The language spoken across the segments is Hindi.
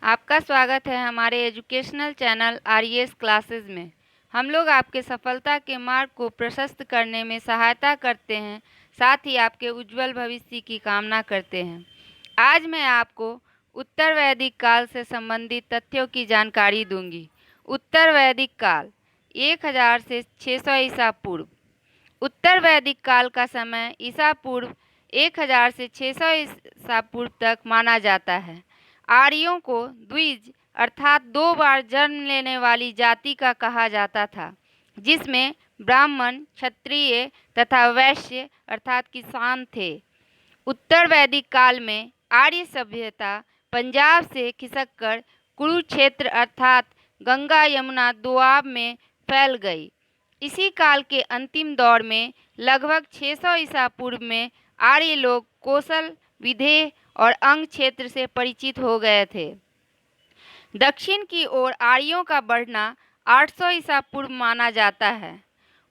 आपका स्वागत है हमारे एजुकेशनल चैनल आरईएस क्लासेस में। हम लोग आपके सफलता के मार्ग को प्रशस्त करने में सहायता करते हैं, साथ ही आपके उज्जवल भविष्य की कामना करते हैं। आज मैं आपको उत्तर वैदिक काल से संबंधित तथ्यों की जानकारी दूंगी। उत्तर वैदिक काल 1000 से 600 ईसा पूर्व। उत्तर वैदिक काल का समय ईसा पूर्व 1000 से 600 ईसा पूर्व तक माना जाता है। आर्यों को द्विज अर्थात 2 बार जन्म लेने वाली जाति का कहा जाता था, जिसमें ब्राह्मण, क्षत्रिय तथा वैश्य अर्थात किसान थे। उत्तर वैदिक काल में आर्य सभ्यता पंजाब से खिसककर कुरुक्षेत्र अर्थात गंगा यमुना दोआब में फैल गई। इसी काल के अंतिम दौर में लगभग 600 ईसा पूर्व में आर्य लोग कौशल, विदेह और अंग क्षेत्र से परिचित हो गए थे। दक्षिण की ओर आर्यों का बढ़ना 800 ईसा पूर्व माना जाता है।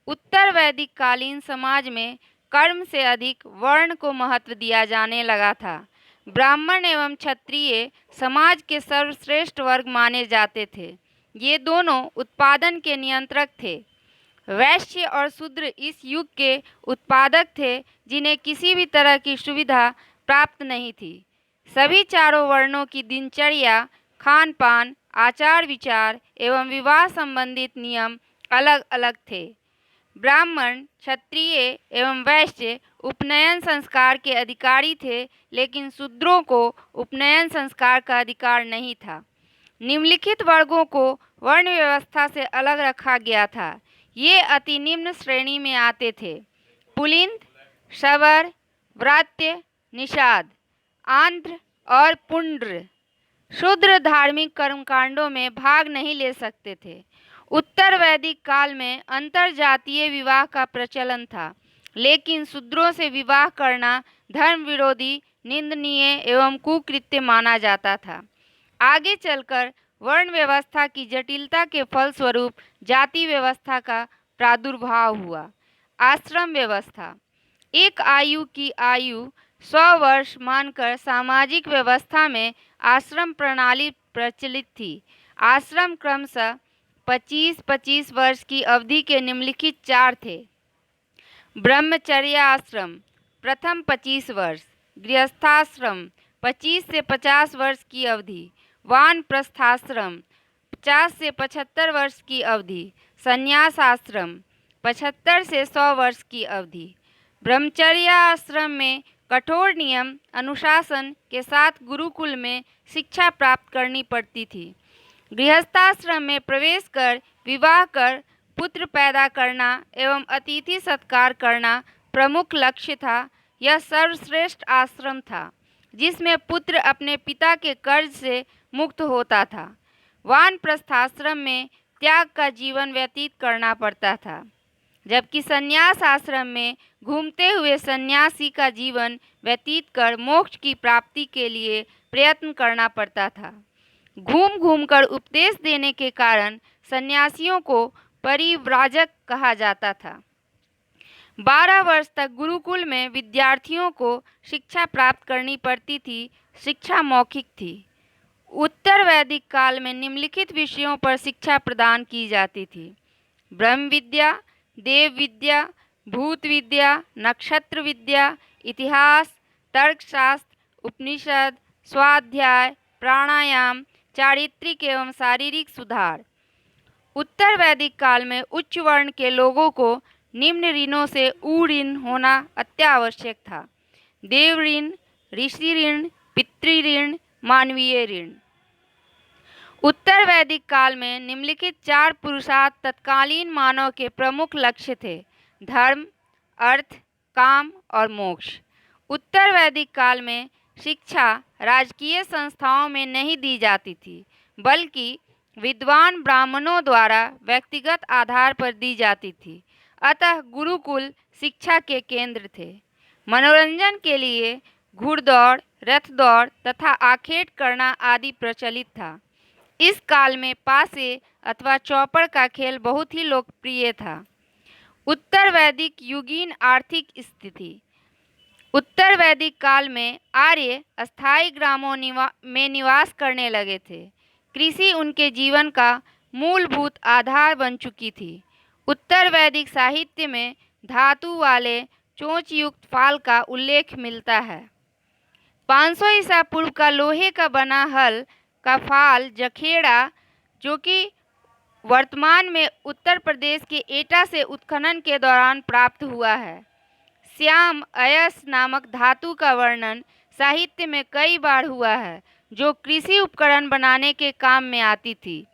उत्तर वैदिक कालीन समाज में कर्म से अधिक वर्ण को महत्व दिया जाने लगा था। ब्राह्मण एवं क्षत्रिय समाज के सर्वश्रेष्ठ वर्ग माने जाते थे। ये दोनों उत्पादन के नियंत्रक थे। वैश्य और शूद्र इस युग के उत्पादक थे, जिन्हें किसी भी तरह की सुविधा प्राप्त नहीं थी। सभी चारों वर्णों की दिनचर्या, खान पान, आचार विचार एवं विवाह संबंधित नियम अलग अलग थे। ब्राह्मण, क्षत्रिय एवं वैश्य उपनयन संस्कार के अधिकारी थे, लेकिन शूद्रों को उपनयन संस्कार का अधिकार नहीं था। निम्नलिखित वर्गों को वर्ण व्यवस्था से अलग रखा गया था। ये अति निम्न श्रेणी में आते थे: पुलिंद, शबर, व्रात्य, निषाद, आंध्र और पुंड्र। शूद्र धार्मिक कर्मकांडों में भाग नहीं ले सकते थे। उत्तर वैदिक काल में अंतरजातीय विवाह का प्रचलन था, लेकिन शूद्रों से विवाह करना धर्म विरोधी, निंदनीय एवं कुकृत्य माना जाता था। आगे चलकर वर्ण व्यवस्था की जटिलता के फलस्वरूप जाति व्यवस्था का प्रादुर्भाव हुआ। आश्रम व्यवस्था। एक आयु की आयु 100 वर्ष मानकर सामाजिक व्यवस्था में आश्रम प्रणाली प्रचलित थी। आश्रम क्रमशः 25-25 वर्ष की अवधि के निम्नलिखित 4 थे: ब्रह्मचर्य आश्रम प्रथम 25 वर्ष, गृहस्थाश्रम 25 से 50 वर्ष की अवधि, वानप्रस्थाश्रम 50 से 75 वर्ष की अवधि, संन्यास आश्रम 75 से 100 वर्ष की अवधि। ब्रह्मचर्य आश्रम में कठोर नियम अनुशासन के साथ गुरुकुल में शिक्षा प्राप्त करनी पड़ती थी। गृहस्थाश्रम में प्रवेश कर विवाह कर पुत्र पैदा करना एवं अतिथि सत्कार करना प्रमुख लक्ष्य था। यह सर्वश्रेष्ठ आश्रम था, जिसमें पुत्र अपने पिता के कर्ज से मुक्त होता था। वानप्रस्थाश्रम में त्याग का जीवन व्यतीत करना पड़ता था, जबकि संन्यास आश्रम में घूमते हुए सन्यासी का जीवन व्यतीत कर मोक्ष की प्राप्ति के लिए प्रयत्न करना पड़ता था। घूम घूम कर उपदेश देने के कारण सन्यासियों को परिव्राजक कहा जाता था। 12 वर्ष तक गुरुकुल में विद्यार्थियों को शिक्षा प्राप्त करनी पड़ती थी। शिक्षा मौखिक थी। उत्तर वैदिक काल में निम्नलिखित विषयों पर शिक्षा प्रदान की जाती थी: ब्रह्म विद्या, देव विद्या, भूत विद्या, नक्षत्र विद्या, इतिहास, तर्कशास्त्र, उपनिषद, स्वाध्याय, प्राणायाम, चारित्रिक एवं शारीरिक सुधार। उत्तर वैदिक काल में उच्च वर्ण के लोगों को निम्न ऋणों से ऊऋण होना अत्यावश्यक था: देव ऋण, ऋषि ऋण, पितृ ऋण, मानवीय ऋण। उत्तर वैदिक काल में निम्नलिखित 4 पुरुषार्थ तत्कालीन मानव के प्रमुख लक्ष्य थे: धर्म, अर्थ, काम और मोक्ष। उत्तर वैदिक काल में शिक्षा राजकीय संस्थाओं में नहीं दी जाती थी, बल्कि विद्वान ब्राह्मणों द्वारा व्यक्तिगत आधार पर दी जाती थी। अतः गुरुकुल शिक्षा के केंद्र थे। मनोरंजन के लिए घुड़दौड़, रथ दौड़ तथा आखेट करना आदि प्रचलित था। इस काल में पासे अथवा चौपड़ का खेल बहुत ही लोकप्रिय था। उत्तर वैदिक युगीन आर्थिक स्थिति। उत्तर वैदिक काल में आर्य अस्थायी ग्रामों में निवास करने लगे थे। कृषि उनके जीवन का मूलभूत आधार बन चुकी थी। उत्तर वैदिक साहित्य में धातु वाले चोंच युक्त फाल का उल्लेख मिलता है। 500 ईसा पूर्व का लोहे का बना हल का फाल जखेड़ा, जो कि वर्तमान में उत्तर प्रदेश के एटा से उत्खनन के दौरान प्राप्त हुआ है। श्याम अयस नामक धातु का वर्णन साहित्य में कई बार हुआ है, जो कृषि उपकरण बनाने के काम में आती थी।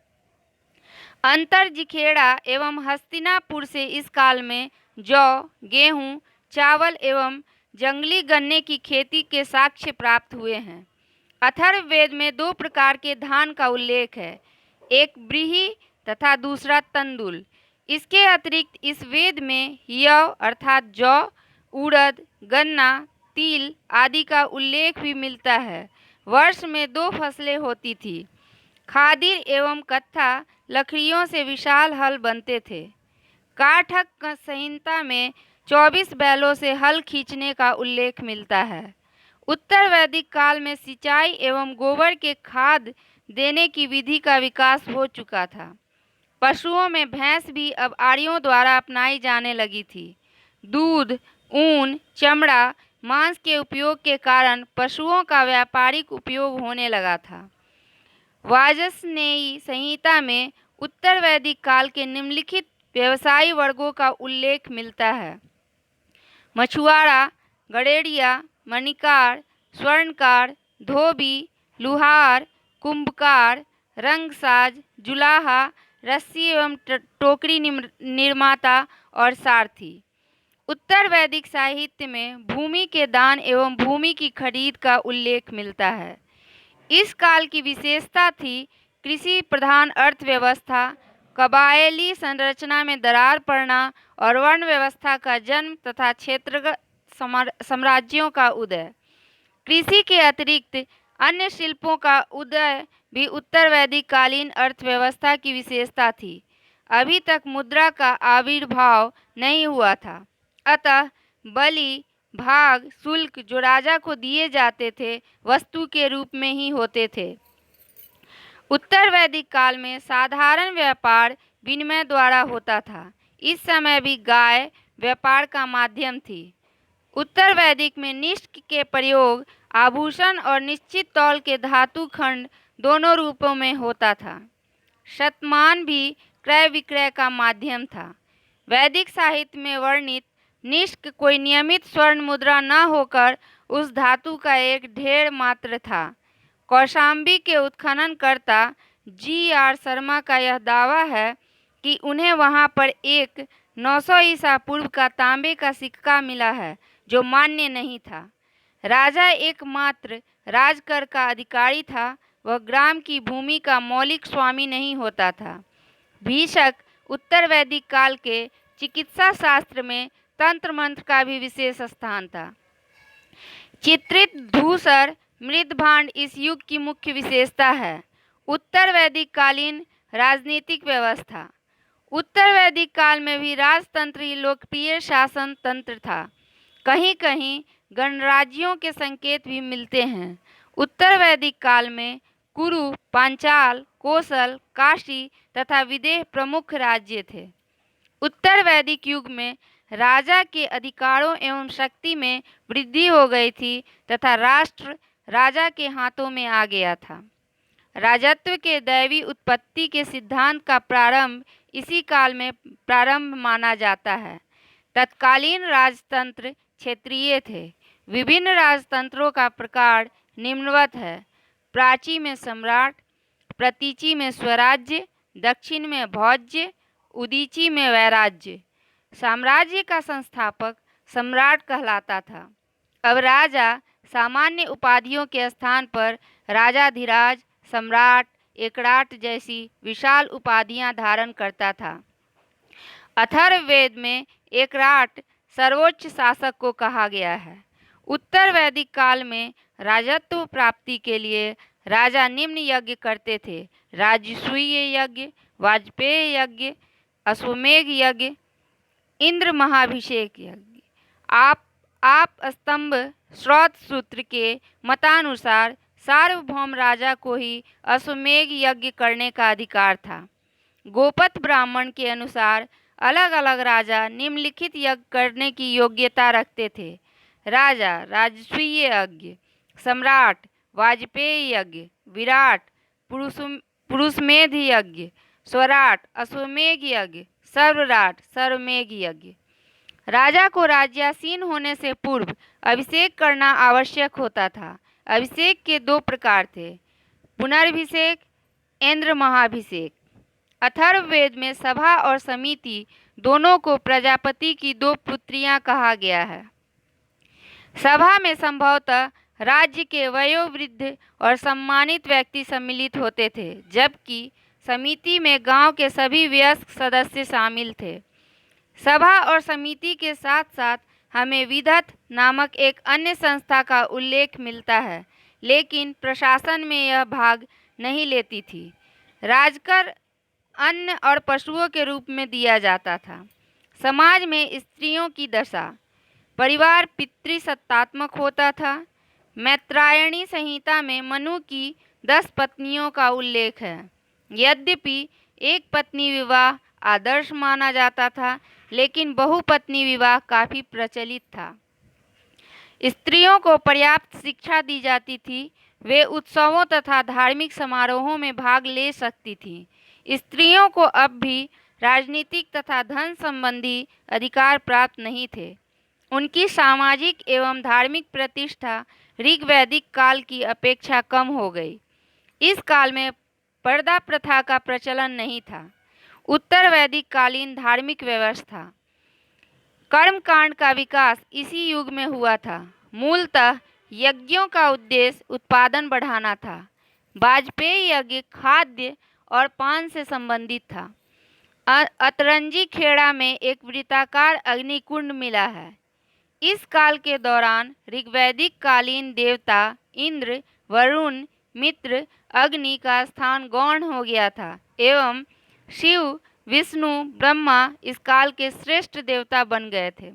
अंतर जिखेड़ा एवं हस्तिनापुर से इस काल में जौ, गेहूं, चावल एवं जंगली गन्ने की खेती के साक्ष्य प्राप्त हुए हैं। अथर्ववेद में 2 प्रकार के धान का उल्लेख है, एक ब्रीही तथा दूसरा तंदुल। इसके अतिरिक्त इस वेद में यव अर्थात जौ, उड़द, गन्ना, तिल आदि का उल्लेख भी मिलता है। वर्ष में 2 फसलें होती थी। खादिर एवं कत्था लकड़ियों से विशाल हल बनते थे। काठक संहिता में 24 बैलों से हल खींचने का उल्लेख मिलता है। उत्तर वैदिक काल में सिंचाई एवं गोबर के खाद देने की विधि का विकास हो चुका था। पशुओं में भैंस भी अब आर्यों द्वारा अपनाई जाने लगी थी। दूध, ऊन, चमड़ा, मांस के उपयोग के कारण पशुओं का व्यापारिक उपयोग होने लगा था। वाजसनेयी संहिता में उत्तर वैदिक काल के निम्नलिखित व्यवसायी वर्गों का उल्लेख मिलता है: मछुआरा, गड़ेड़िया, मणिकार, स्वर्णकार, धोबी, लुहार, कुंभकार, रंगसाज, जुलाहा, रस्सी एवं टोकरी निर्माता और सारथी। उत्तर वैदिक साहित्य में भूमि के दान एवं भूमि की खरीद का उल्लेख मिलता है। इस काल की विशेषता थी कृषि प्रधान अर्थव्यवस्था, कबायली संरचना में दरार पड़ना और वर्ण व्यवस्था का जन्म तथा क्षेत्रगत साम्राज्यों का उदय। कृषि के अतिरिक्त अन्य शिल्पों का उदय भी उत्तर वैदिक कालीन अर्थव्यवस्था की विशेषता थी। अभी तक मुद्रा का आविर्भाव नहीं हुआ था, अतः बलि, भाग, शुल्क जो राजा को दिए जाते थे वस्तु के रूप में ही होते थे। उत्तर वैदिक काल में साधारण व्यापार विनिमय द्वारा होता था। इस समय भी गाय व्यापार का माध्यम थी। उत्तर वैदिक में निष्क के प्रयोग आभूषण और निश्चित तौल के धातु खंड दोनों रूपों में होता था। शतमान भी क्रय विक्रय का माध्यम था। वैदिक साहित्य में वर्णित निष्क कोई नियमित स्वर्ण मुद्रा न होकर उस धातु का एक ढेर मात्र था। कौशाम्बी के उत्खननकर्ता G.R. शर्मा का यह दावा है कि उन्हें वहां पर एक 900 ईसा पूर्व का तांबे का सिक्का मिला है, जो मान्य नहीं था। राजा एकमात्र राजकर का अधिकारी था, वह ग्राम की भूमि का मौलिक स्वामी नहीं होता था। भीषक उत्तर वैदिक काल के चिकित्सा शास्त्र में तंत्र मंत्र का भी विशेष स्थान था। चित्रित धूसर मृद भांड इस युग की मुख्य विशेषता है। उत्तर वैदिक कालीन राजनीतिक व्यवस्था। उत्तर वैदिक काल में भी राजतंत्र ही लोकप्रिय शासन तंत्र था। कहीं कहीं गणराज्यों के संकेत भी मिलते हैं। उत्तर वैदिक काल में कुरु, पांचाल, कोसल, काशी तथा विदेह प्रमुख राज्य थे। उत्तर वैदिक युग में राजा के अधिकारों एवं शक्ति में वृद्धि हो गई थी तथा राष्ट्र राजा के हाथों में आ गया था। राजत्व के दैवी उत्पत्ति के सिद्धांत का प्रारंभ इसी काल में प्रारंभ माना जाता है। तत्कालीन राजतंत्र क्षेत्रीय थे। विभिन्न राजतंत्रों का प्रकार निम्नवत है: प्राची में सम्राट, प्रतीची में स्वराज्य, दक्षिण में भोज्य, उदीची में वैराज्य। साम्राज्य का संस्थापक सम्राट कहलाता था। अब राजा सामान्य उपाधियों के स्थान पर राजाधिराज, सम्राट, एकराट जैसी विशाल उपाधियां धारण करता था। अथर्ववेद में एकराट सर्वोच्च शासक को कहा गया है। उत्तर वैदिक काल में राजत्व प्राप्ति के लिए राजा निम्न यज्ञ करते थे: राजसूय यज्ञ, वाजपेय यज्ञ, अश्वमेघ यज्ञ, इंद्र महाभिषेक यज्ञ। आप स्तंभ श्रौत सूत्र के मतानुसार सार्वभौम राजा को ही अश्वमेध यज्ञ करने का अधिकार था। गोपथ ब्राह्मण के अनुसार अलग अलग राजा निम्नलिखित यज्ञ करने की योग्यता रखते थे। राजा राजसूय यज्ञ, सम्राट वाजपेयी यज्ञ, विराट पुरुषमेध यज्ञ, स्वराट अश्वमेध यज्ञ, सर्वराट सर्वमेध यज्ञ। राजा को राज्यासीन होने से पूर्व अभिषेक करना आवश्यक होता था। अभिषेक के दो प्रकार थे, पुनर्भिषेक, इंद्र महाभिषेक। अथर्ववेद में सभा और समिति दोनों को प्रजापति की दो पुत्रियां कहा गया है। सभा में संभवतः राज्य के वयोवृद्ध और सम्मानित व्यक्ति सम्मिलित होते थे, जबकि समिति में गांव के सभी वयस्क सदस्य शामिल थे। सभा और समिति के साथ साथ हमें विधत नामक एक अन्य संस्था का उल्लेख मिलता है, लेकिन प्रशासन में यह भाग नहीं लेती थी। राजकर अन्न और पशुओं के रूप में दिया जाता था। समाज में स्त्रियों की दशा, परिवार पितृसत्तात्मक होता था। मैत्रायणी संहिता में मनु की 10 पत्नियों का उल्लेख है। यद्यपि एक पत्नी विवाह आदर्श माना जाता था, लेकिन बहुपत्नी विवाह काफ़ी प्रचलित था। स्त्रियों को पर्याप्त शिक्षा दी जाती थी। वे उत्सवों तथा धार्मिक समारोहों में भाग ले सकती थीं। स्त्रियों को अब भी राजनीतिक तथा धन संबंधी अधिकार प्राप्त नहीं थे। उनकी सामाजिक एवं धार्मिक प्रतिष्ठा ऋग्वैदिक काल की अपेक्षा कम हो गई। इस काल में पर्दा प्रथा का प्रचलन नहीं था। उत्तर वैदिक कालीन धार्मिक व्यवस्था, कर्मकांड का विकास इसी युग में हुआ था। मूलतः यज्ञों का उद्देश्य उत्पादन बढ़ाना था। वाजपेयी यज्ञ खाद्य और पान से संबंधित था। अतरंजी खेड़ा में एक वृत्ताकार अग्निकुंड मिला है। इस काल के दौरान ऋग्वैदिक कालीन देवता इंद्र, वरुण, मित्र, अग्नि का स्थान गौण हो गया था एवं शिव, विष्णु, ब्रह्मा इस काल के श्रेष्ठ देवता बन गए थे।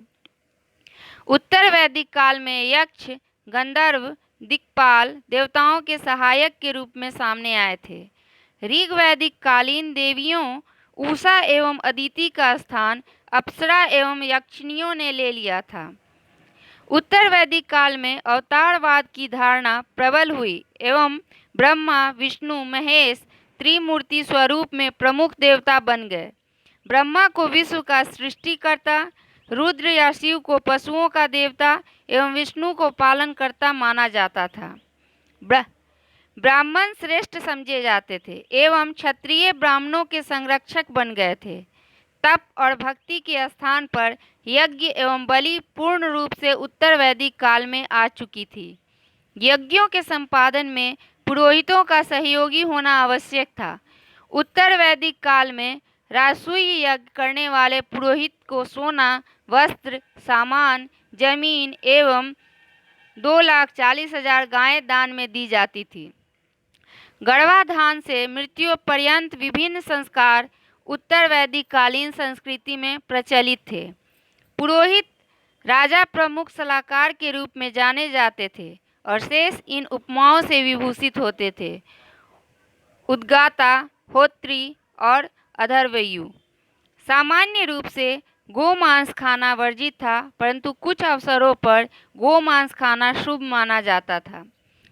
उत्तर वैदिक काल में यक्ष, गंधर्व, दिक्पाल देवताओं के सहायक के रूप में सामने आए थे। ऋग्वैदिक कालीन देवियों उषा एवं अदिति का स्थान अप्सरा एवं यक्षिणियों ने ले लिया था। उत्तर वैदिक काल में अवतारवाद की धारणा प्रबल हुई एवं ब्रह्मा, विष्णु, महेश त्रिमूर्ति स्वरूप में प्रमुख देवता बन गए। ब्रह्मा को विश्व का सृष्टिकर्ता, रुद्र या शिव को पशुओं का देवता एवं विष्णु को पालनकर्ता माना जाता था। ब्राह्मण श्रेष्ठ समझे जाते थे एवं क्षत्रिय ब्राह्मणों के संरक्षक बन गए थे। तप और भक्ति के स्थान पर यज्ञ एवं बलि पूर्ण रूप से उत्तर वैदिक काल में आ चुकी थी। यज्ञों के संपादन में पुरोहितों का सहयोगी होना आवश्यक था। उत्तर वैदिक काल में राजसूय यज्ञ करने वाले पुरोहित को सोना, वस्त्र, सामान, जमीन एवं 2,40,000 गायें दान में दी जाती थी। गर्भाधान से मृत्यु पर्यंत विभिन्न संस्कार उत्तर वैदिक कालीन संस्कृति में प्रचलित थे। पुरोहित राजा प्रमुख सलाहकार के रूप में जाने जाते थे और शेष इन उपमाओं से विभूषित होते थे। उद्गाता, होत्री और अधर्वयु। सामान्य रूप से गोमांस खाना वर्जित था, परंतु कुछ अवसरों पर गोमांस खाना शुभ माना जाता था।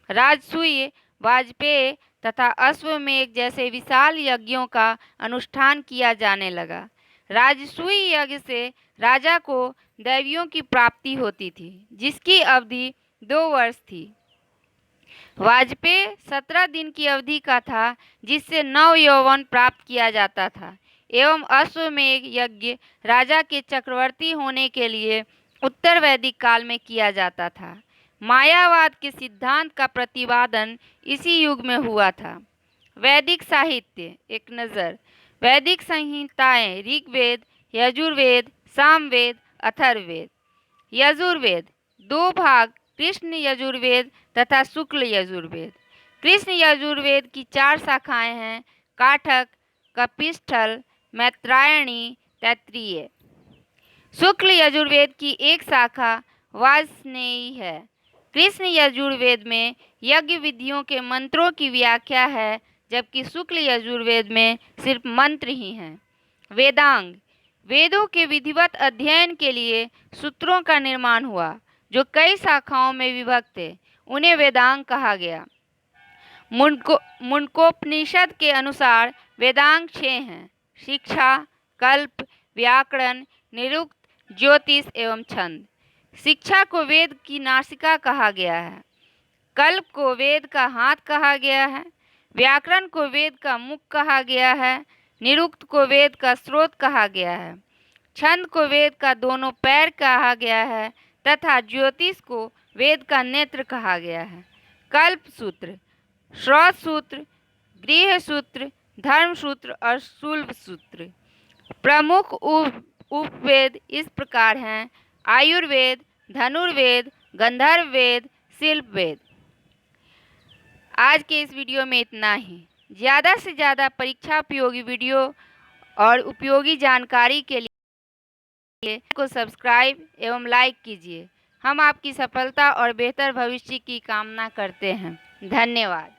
राजसूय, वाजपेय तथा अश्वमेध जैसे विशाल यज्ञों का अनुष्ठान किया जाने लगा। राजसूय यज्ञ से राजा को दैवियों की प्राप्ति होती थी, जिसकी अवधि 2 वर्ष थी। वाजपेय 17 दिन की अवधि का था, जिससे नव यौवन प्राप्त किया जाता था एवं अश्वमेध यज्ञ राजा के चक्रवर्ती होने के लिए उत्तर वैदिक काल में किया जाता था। मायावाद के सिद्धांत का प्रतिपादन इसी युग में हुआ था। वैदिक साहित्य एक नज़र। वैदिक संहिताएं ऋग्वेद, यजुर्वेद, सामवेद, अथर्ववेद। यजुर्वेद 2 भाग, कृष्ण यजुर्वेद तथा शुक्ल यजुर्वेद। कृष्ण यजुर्वेद की 4 शाखाएं हैं, काठक, कपिस्थल, मैत्रायणी, तैत्तिरीय। शुक्ल यजुर्वेद की एक शाखा वाजस्नेयी है। कृष्ण यजुर्वेद में यज्ञ विधियों के मंत्रों की व्याख्या है, जबकि शुक्ल यजुर्वेद में सिर्फ मंत्र ही हैं। वेदांग, वेदों के विधिवत अध्ययन के लिए सूत्रों का निर्माण हुआ, जो कई शाखाओं में विभक्त थे। उन्हें वेदांग कहा गया। मुंडकोपनिषद के अनुसार वेदांग 6 हैं: शिक्षा, कल्प, व्याकरण, निरुक्त, ज्योतिष एवं छंद। शिक्षा को वेद की नासिका कहा गया है। कल्प को वेद का हाथ कहा गया है। व्याकरण को वेद का मुख कहा गया है। निरुक्त को वेद का स्रोत कहा गया है। छंद को वेद का दोनों पैर कहा गया है तथा ज्योतिष को वेद का नेत्र कहा गया है। कल्प सूत्र, श्रौत सूत्र, गृह सूत्र, धर्म सूत्र और शुल्ब सूत्र। प्रमुख उपवेद इस प्रकार हैं: आयुर्वेद, धनुर्वेद, गंधर्व वेद, शिल्प वेद। आज के इस वीडियो में इतना ही। ज़्यादा से ज़्यादा परीक्षा उपयोगी वीडियो और उपयोगी जानकारी के लिए को सब्सक्राइब एवं लाइक कीजिए। हम आपकी सफलता और बेहतर भविष्य की कामना करते हैं। धन्यवाद।